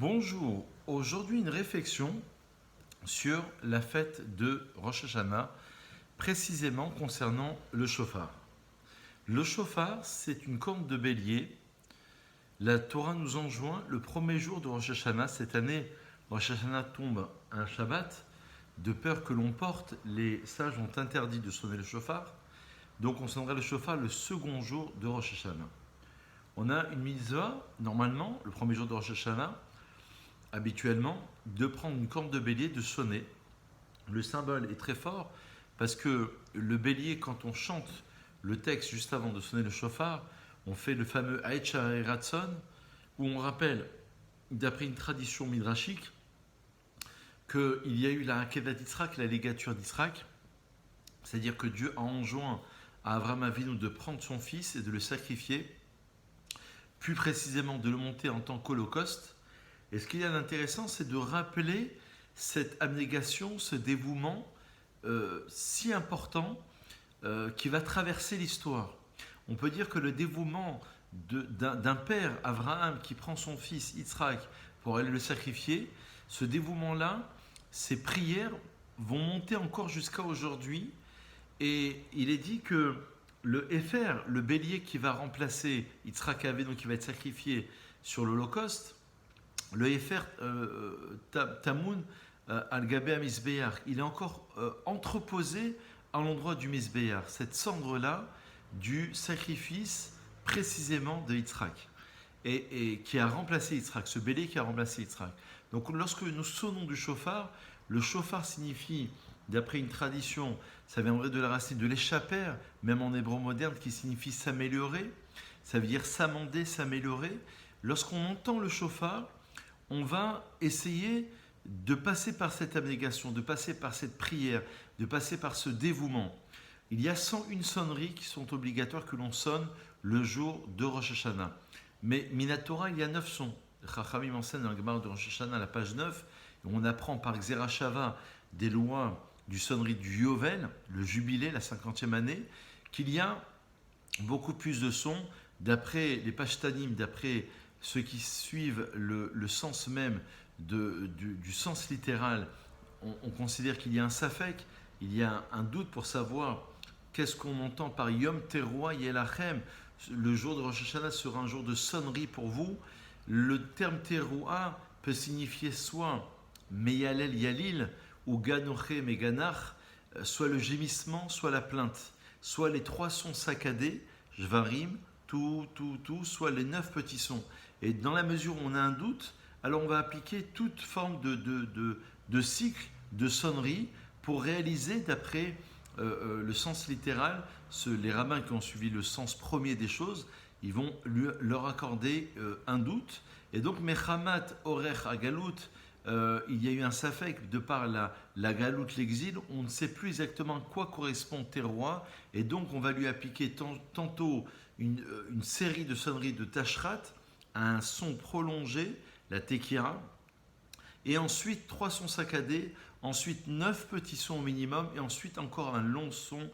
Bonjour, aujourd'hui une réflexion sur la fête de Rosh Hashanah, précisément concernant le shofar. Le shofar, c'est une corne de bélier. La Torah nous enjoint le premier jour de Rosh Hashanah. Cette année, Rosh Hashanah tombe un Shabbat. De peur que l'on porte, les sages ont interdit de sonner le shofar. Donc on sonnera le shofar le second jour de Rosh Hashanah. On a une mitzvah, normalement, le premier jour de Rosh Hashanah, habituellement, de prendre une corne de bélier, de sonner. Le symbole est très fort parce que le bélier, quand on chante le texte juste avant de sonner le shofar, on fait le fameux Aïtcha Ratson, où on rappelle, d'après une tradition midrashique, qu'il y a eu la Hakedat d'Israël, la légature d'Israël, c'est-à-dire que Dieu a enjoint à Abraham Avinu de prendre son fils et de le sacrifier, plus précisément de le monter en tant qu'holocauste. Et ce qu'il y a d'intéressant, c'est de rappeler cette abnégation, ce dévouement si important qui va traverser l'histoire. On peut dire que le dévouement d'un père, Abraham, qui prend son fils, Yitzhak, pour aller le sacrifier, ce dévouement-là, ces prières vont monter encore jusqu'à aujourd'hui. Et il est dit que le Éfer, le bélier qui va remplacer Yitzhak Avinu, qui va être sacrifié sur l'Holocauste, le Éfer Tamoun al-Gabé Misbéar, il est encore entreposé à l'endroit du Misbéar, cette cendre-là du sacrifice précisément de Yitzhak, et qui a remplacé Yitzhak, ce bélier qui a remplacé Yitzhak. Donc lorsque nous sonnons du shofar, le shofar signifie, d'après une tradition, ça viendrait de la racine de l'échapper, même en hébreu moderne, qui signifie s'améliorer, ça veut dire s'amender, s'améliorer. Lorsqu'on entend le shofar, on va essayer de passer par cette abnégation, de passer par cette prière, de passer par ce dévouement. Il y a 101 sonneries qui sont obligatoires que l'on sonne le jour de Rosh Hashanah. Mais Minatora, il y a 9 sons. Chachamim enseigne dans le Gemara de Rosh Hashanah, à la page 9, et on apprend par Xerashava des lois du sonnerie du Yovel, le jubilé, la 50e année, qu'il y a beaucoup plus de sons d'après les Pashtanim, d'après ceux qui suivent le sens même du sens littéral. On considère qu'il y a un safek, il y a un doute pour savoir qu'est-ce qu'on entend par Yom Teruah Yelachem. Le jour de Rosh Hashanah sera un jour de sonnerie pour vous. Le terme Teruah peut signifier soit Meyalel Yalil ou Ganoche Meganach, soit le gémissement, soit la plainte, soit les 3 sons saccadés, Jvarim, tout, soit les 9 petits sons. Et dans la mesure où on a un doute, alors on va appliquer toute forme de cycle, de sonnerie, pour réaliser d'après le sens littéral, les rabbins qui ont suivi le sens premier des choses, ils vont leur accorder un doute. Et donc, Mechamat Orech Agalout, il y a eu un safek de par la galoute, l'exil, on ne sait plus exactement à quoi correspond Teruah, et donc on va lui appliquer tantôt une série de sonneries de Tashrat, un son prolongé, la Tekira, et ensuite 3 sons saccadés, ensuite 9 petits sons au minimum, et ensuite encore un long son,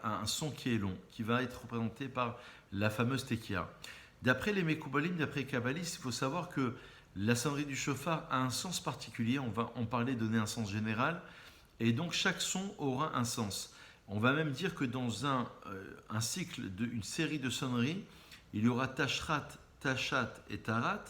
un son qui est long, qui va être représenté par la fameuse Tekira. D'après les Mekoubalim, d'après les Kabbalistes, il faut savoir que la sonnerie du shofar a un sens particulier, on va en parler, donner un sens général, et donc chaque son aura un sens. On va même dire que dans un cycle, une série de sonneries, il y aura Tashrat, Tashat et Tarat,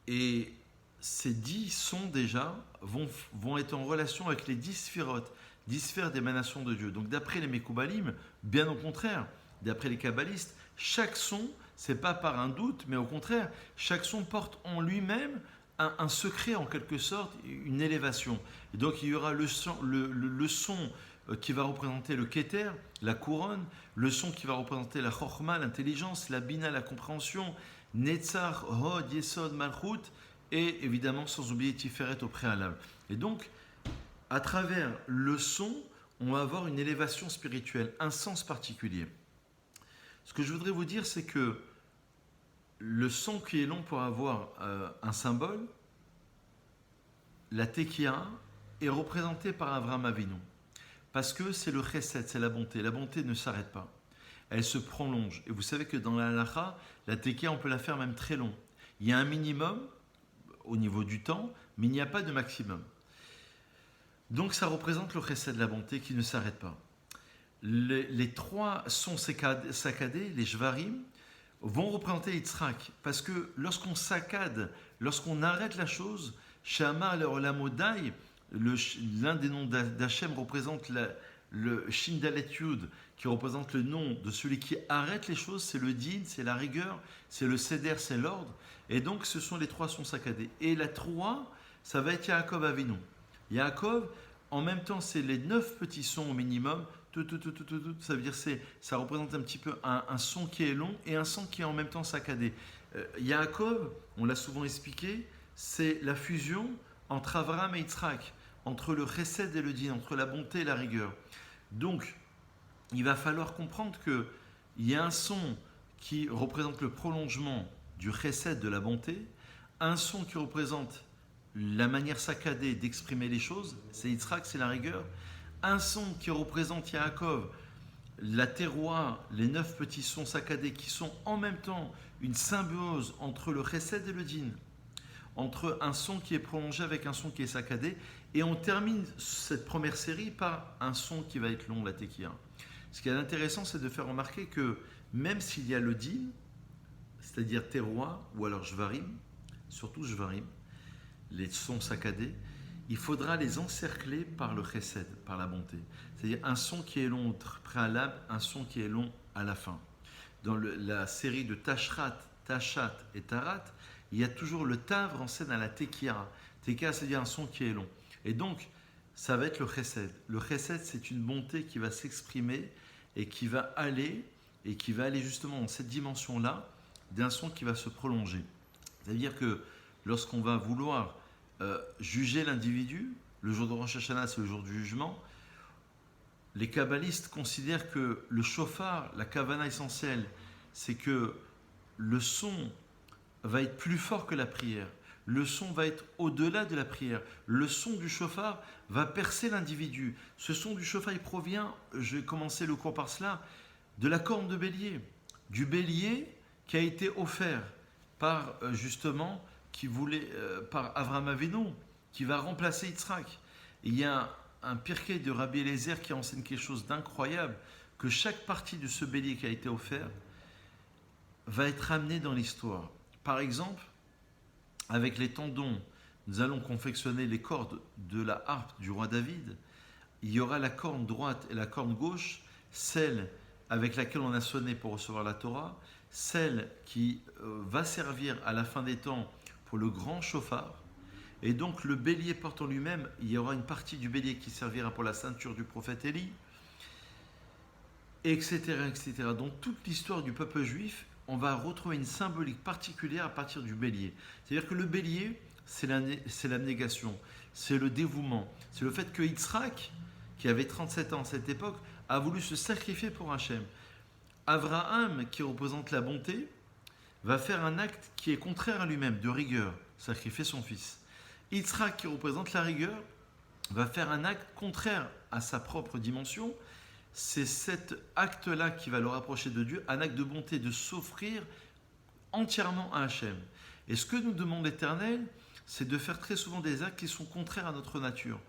et ces 10 sons déjà vont être en relation avec les 10 sphérotes, 10 sphères d'émanation de Dieu. Donc d'après les Mekoubalim, bien au contraire, d'après les Kabbalistes, chaque son, c'est pas par un doute, mais au contraire, chaque son porte en lui-même un secret en quelque sorte, une élévation. Et donc il y aura le son qui va représenter le Keter, la couronne, le son qui va représenter la Chochma, l'intelligence, la Bina, la compréhension, Netzar, Hod, Yesod, Malchut, et évidemment sans oublier Tiferet au préalable. Et donc, à travers le son, on va avoir une élévation spirituelle, un sens particulier. Ce que je voudrais vous dire, c'est que le son qui est long pour avoir un symbole, la Tekia, est représentée par Avraham Avinu. Parce que c'est le chesed, c'est la bonté. La bonté ne s'arrête pas. Elle se prolonge. Et vous savez que dans la halacha, la Tekia, on peut la faire même très long. Il y a un minimum au niveau du temps, mais il n'y a pas de maximum. Donc ça représente le chesed de la bonté qui ne s'arrête pas. Les trois sons saccadés, les shvarim, vont représenter Yitzhak. Parce que lorsqu'on saccade, lorsqu'on arrête la chose, Shamar l'Olamodai, l'un des noms d'Hachem représente le Shindalet Yud, qui représente le nom de celui qui arrête les choses, c'est le din, c'est la rigueur, c'est le seder, c'est l'ordre. Et donc ce sont les trois sons saccadés. Et la trois, ça va être Yaakov Avinu. Yaakov, en même temps, c'est les 9 petits sons au minimum. Ça veut dire ça représente un petit peu un son qui est long et un son qui est en même temps saccadé. Yaakov, on l'a souvent expliqué, c'est la fusion entre Avraham et Yitzhak, entre le chesed et le din, entre la bonté et la rigueur. Donc, il va falloir comprendre qu'il y a un son qui représente le prolongement du chesed de la bonté, un son qui représente la manière saccadée d'exprimer les choses, c'est Yitzhak, c'est la rigueur, un son qui représente Yaakov, la terroir, les 9 petits sons saccadés qui sont en même temps une symbiose entre le chesed et le din, entre un son qui est prolongé avec un son qui est saccadé, et on termine cette première série par un son qui va être long, la tekiya. Ce qui est intéressant, c'est de faire remarquer que même s'il y a le din, c'est-à-dire terroir, ou alors shvarim, surtout shvarim, les sons saccadés, il faudra les encercler par le chesed, par la bonté. C'est-à-dire un son qui est long au préalable, un son qui est long à la fin. Dans la série de Tashrat, Tashat et Tarat, il y a toujours le tavre en scène à la tekiya. Tekiya, c'est-à-dire un son qui est long. Et donc, ça va être le chesed. Le chesed, c'est une bonté qui va s'exprimer et qui va aller justement dans cette dimension-là d'un son qui va se prolonger. C'est-à-dire que lorsqu'on va vouloir juger l'individu, le jour de Rosh Hashanah, c'est le jour du jugement, les kabbalistes considèrent que le shofar, la kavana essentielle, c'est que le son va être plus fort que la prière. Le son va être au-delà de la prière. Le son du shofar va percer l'individu. Ce son du shofar, il provient, je vais commencer le cours par cela, de la corne de bélier. Du bélier qui a été offert par, justement, par Avraham Avinu, qui va remplacer Yitzhak. Il y a un pirkei de Rabbi Eliezer qui enseigne quelque chose d'incroyable, que chaque partie de ce bélier qui a été offert va être amenée dans l'histoire. Par exemple, avec les tendons, nous allons confectionner les cordes de la harpe du roi David. Il y aura la corne droite et la corne gauche, celle avec laquelle on a sonné pour recevoir la Torah, celle qui va servir à la fin des temps pour le grand shofar. Et donc le bélier porte en lui-même, il y aura une partie du bélier qui servira pour la ceinture du prophète Élie, etc., etc. Dans toute l'histoire du peuple juif, on va retrouver une symbolique particulière à partir du bélier. C'est-à-dire que le bélier, c'est l'abnégation, c'est le dévouement, c'est le fait que Yitzhak, qui avait 37 ans à cette époque, a voulu se sacrifier pour Hachem. Avraham, qui représente la bonté, va faire un acte qui est contraire à lui-même, de rigueur, sacrifier son fils. Yitzhak, qui représente la rigueur, va faire un acte contraire à sa propre dimension. C'est cet acte-là qui va le rapprocher de Dieu, un acte de bonté, de s'offrir entièrement à Hachem. Et ce que nous demande l'Éternel, c'est de faire très souvent des actes qui sont contraires à notre nature.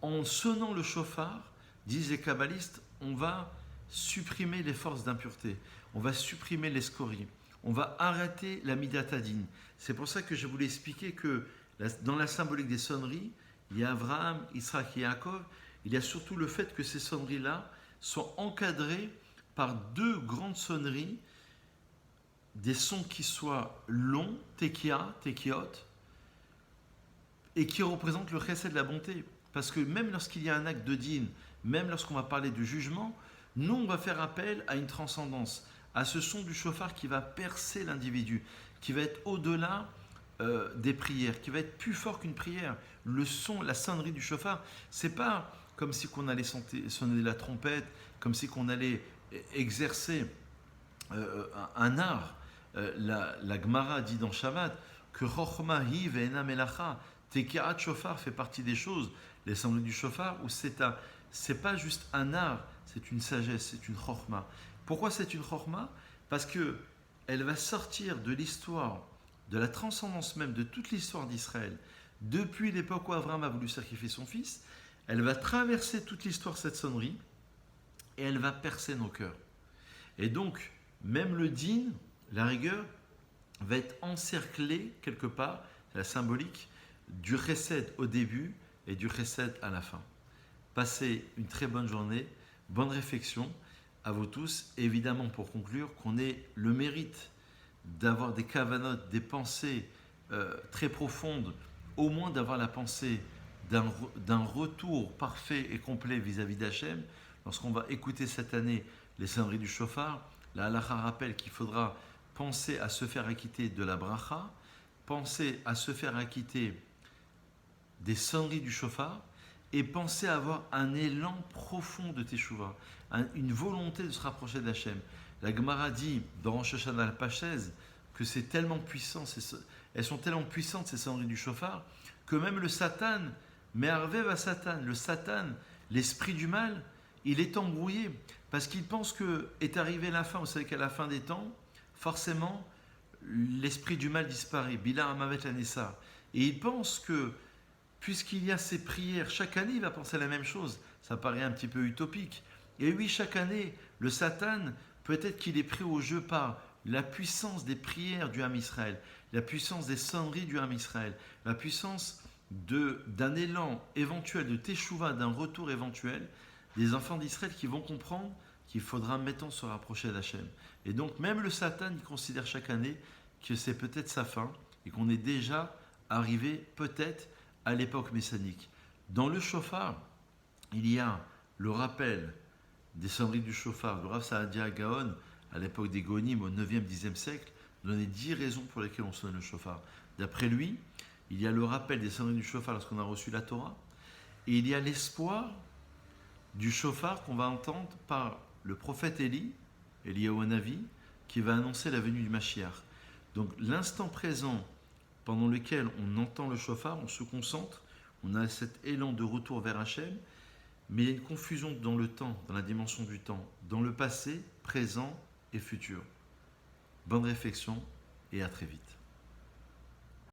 En sonnant le shofar, disent les kabbalistes, on va supprimer les forces d'impureté, on va supprimer les scories, on va arrêter la midatadine. C'est pour ça que je voulais expliquer que dans la symbolique des sonneries, il y a Avraham, Yitzhak et Yaakov, il y a surtout le fait que ces sonneries-là sont encadrées par 2 grandes sonneries, des sons qui soient longs, tekiya, tekiot, et qui représentent le chesed de la bonté. Parce que même lorsqu'il y a un acte de din, même lorsqu'on va parler de jugement, nous on va faire appel à une transcendance, à ce son du shofar qui va percer l'individu, qui va être au-delà des prières, qui va être plus fort qu'une prière. Le son, la sonnerie du shofar, c'est pas comme si qu'on allait sonner la trompette, comme si qu'on allait exercer un art. La Gemara dit dans Shabbat que Chochma hi ve'ena melacha, Tekiat shofar fait partie des choses, les sonneries du shofar, où c'est pas juste un art, c'est une sagesse, c'est une chochma. Pourquoi c'est une chochma? Parce que elle va sortir de l'histoire de la transcendance même de toute l'histoire d'Israël, depuis l'époque où Abraham a voulu sacrifier son fils, elle va traverser toute l'histoire, cette sonnerie, et elle va percer nos cœurs. Et donc, même le din, la rigueur, va être encerclé quelque part, la symbolique, du chesed au début et du chesed à la fin. Passez une très bonne journée, bonne réflexion à vous tous. Et évidemment, pour conclure, qu'on ait le mérite d'avoir des kavanotes, des pensées très profondes, au moins d'avoir la pensée d'un retour parfait et complet vis-à-vis d'Hachem. Lorsqu'on va écouter cette année les sonneries du shofar, la halakha rappelle qu'il faudra penser à se faire acquitter de la bracha, penser à se faire acquitter des sonneries du shofar et penser à avoir un élan profond de teshuva, une volonté de se rapprocher d'Hachem. La Gemara dit dans Rosh Hashanah al-Pachez que c'est tellement puissant, elles sont tellement puissantes ces sonneries du shofar que même le Satan, Me'arvev à Satan, le Satan, l'esprit du mal, il est embrouillé parce qu'il pense que est arrivée la fin. Vous savez qu'à la fin des temps, forcément, l'esprit du mal disparaît. Bila Amavet Lanessa. Et il pense que, puisqu'il y a ces prières, chaque année, il va penser la même chose. Ça paraît un petit peu utopique. Et oui, chaque année, le Satan, peut-être qu'il est pris au jeu par la puissance des prières du Ham Israël, la puissance des sonneries du Ham Israël, la puissance d'un élan éventuel de Teshuvah, d'un retour éventuel des enfants d'Israël qui vont comprendre qu'il faudra maintenant se rapprocher d'Hachem. Et donc même le Satan, il considère chaque année que c'est peut-être sa fin et qu'on est déjà arrivé peut-être à l'époque messianique. Dans le shofar, il y a le rappel des sonneries du shofar. Le Rav Saadia Gaon, à l'époque des Gonim, au 9e, 10e siècle, donnait 10 raisons pour lesquelles on sonne le shofar. D'après lui, il y a le rappel des sonneries du shofar lorsqu'on a reçu la Torah, et il y a l'espoir du shofar qu'on va entendre par le prophète Eliyahu Hanavi, qui va annoncer la venue du Mashiach. Donc l'instant présent pendant lequel on entend le shofar, on se concentre, on a cet élan de retour vers Hachem, mais il y a une confusion dans le temps, dans la dimension du temps, dans le passé, présent et futur. Bonne réflexion et à très vite.